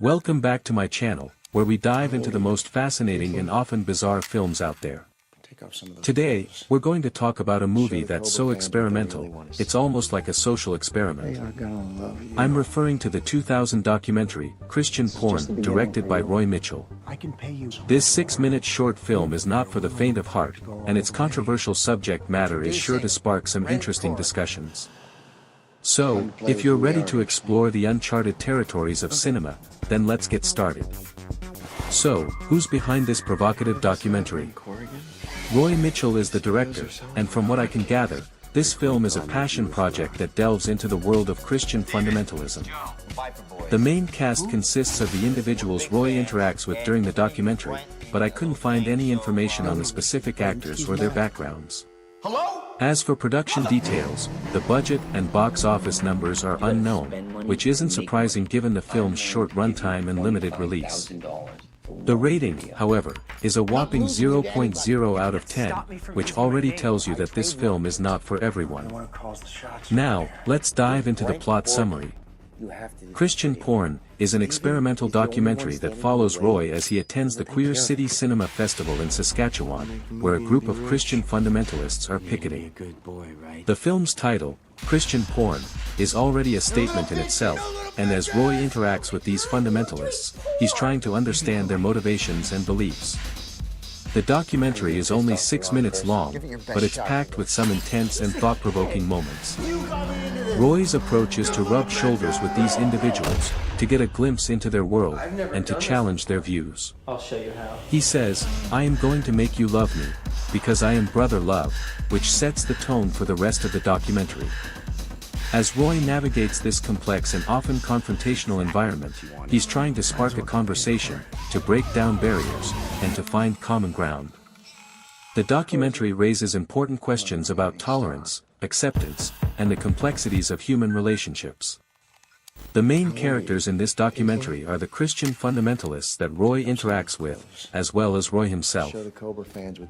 Welcome back to my channel, where we dive into the most fascinating and often bizarre films out there. Today, we're going to talk about a movie that's so experimental, it's almost like a social experiment. I'm referring to the 2000 documentary, Christian Porn, directed by Roy Mitchell. This 6-minute short film is not for the faint of heart, and its controversial subject matter is sure to spark some interesting discussions. So, if you're ready to explore the uncharted territories of cinema, then let's get started. So, who's behind this provocative documentary? Roy Mitchell is the director, and from what I can gather, this film is a passion project that delves into the world of Christian fundamentalism. The main cast consists of the individuals Roy interacts with during the documentary, but I couldn't find any information on the specific actors or their backgrounds. As for production details, the budget and box office numbers are unknown, which isn't surprising given the film's short runtime and limited release. The rating, however, is a whopping 0.0 out of 10, which already tells you that this film is not for everyone. Now, let's dive into the plot summary. Christian Porn is an experimental documentary that follows Roy as he attends the Queer City Cinema Festival in Saskatchewan, where a group of Christian fundamentalists are picketing. The film's title, Christian Porn, is already a statement in itself, and as Roy interacts with these fundamentalists, he's trying to understand their motivations and beliefs. The documentary is only 6 minutes long, but it's packed with some intense and thought-provoking moments. Roy's approach is to rub shoulders with these individuals, to get a glimpse into their world, and to challenge their views. I'll show you how. He says, "I am going to make you love me, because I am brother love," which sets the tone for the rest of the documentary. As Roy navigates this complex and often confrontational environment, he's trying to spark a conversation, to break down barriers, and to find common ground. The documentary raises important questions about tolerance, acceptance, and the complexities of human relationships. The main characters in this documentary are the Christian fundamentalists that Roy interacts with, as well as Roy himself.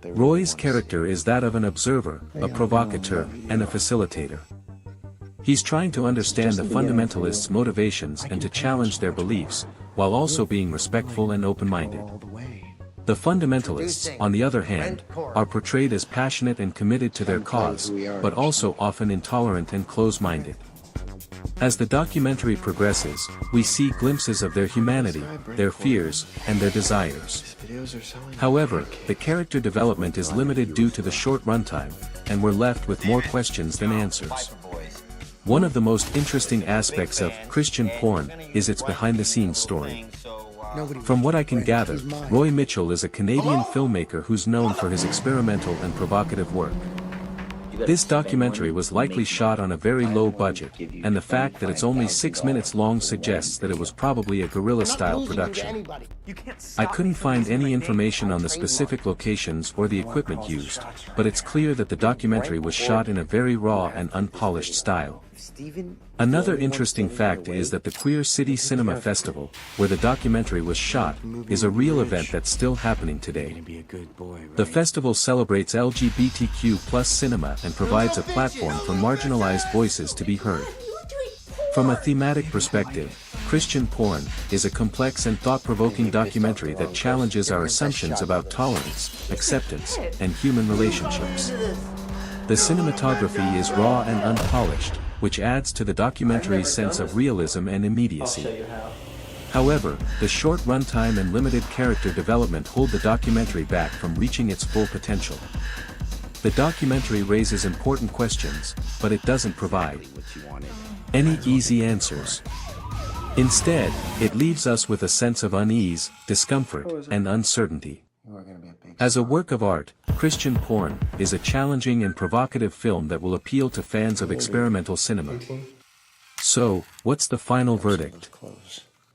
Roy's character is that of an observer, a provocateur, and a facilitator. He's trying to understand the fundamentalists' motivations and to challenge their beliefs, while also being respectful and open-minded. The fundamentalists, on the other hand, are portrayed as passionate and committed to their cause, but also often intolerant and close-minded. As the documentary progresses, we see glimpses of their humanity, their fears, and their desires. However, the character development is limited due to the short runtime, and we're left with more questions than answers. One of the most interesting aspects of Christian Porn is its behind-the-scenes story. From what I can gather, Roy Mitchell is a Canadian filmmaker who's known for his experimental and provocative work. This documentary was likely shot on a very low budget, and the fact that it's only 6 minutes long suggests that it was probably a guerrilla-style production. I couldn't find any information on the specific locations or the equipment used, but it's clear that the documentary was shot in a very raw and unpolished style. Another interesting fact is that the Queer City Cinema Festival, where the documentary was shot, is a real event that's still happening today. The festival celebrates LGBTQ+ cinema and provides a platform for marginalized voices to be heard. From a thematic perspective, Christian Porn is a complex and thought-provoking documentary that challenges our assumptions about tolerance, acceptance, and human relationships. The cinematography is raw and unpolished, which adds to the documentary's sense of realism and immediacy. However, the short runtime and limited character development hold the documentary back from reaching its full potential. The documentary raises important questions, but it doesn't provide any easy answers. Instead, it leaves us with a sense of unease, discomfort, and uncertainty. As a work of art, Christian Porn is a challenging and provocative film that will appeal to fans of experimental cinema. So, what's the final verdict?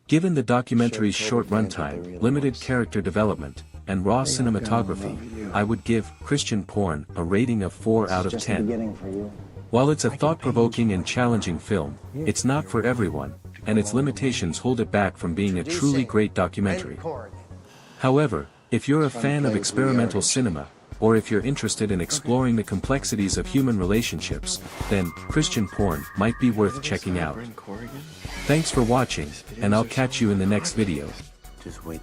Given the documentary's short runtime, limited character development, and raw cinematography, I would give Christian Porn a rating of 4 out of 10. While it's a thought-provoking and challenging film, it's not for everyone, and its limitations hold it back from being a truly great documentary. However, if you're a fan of experimental cinema, or if you're interested in exploring the complexities of human relationships, then Christian porn might be worth checking out. Thanks for watching, and I'll catch you in the next video. Just wait.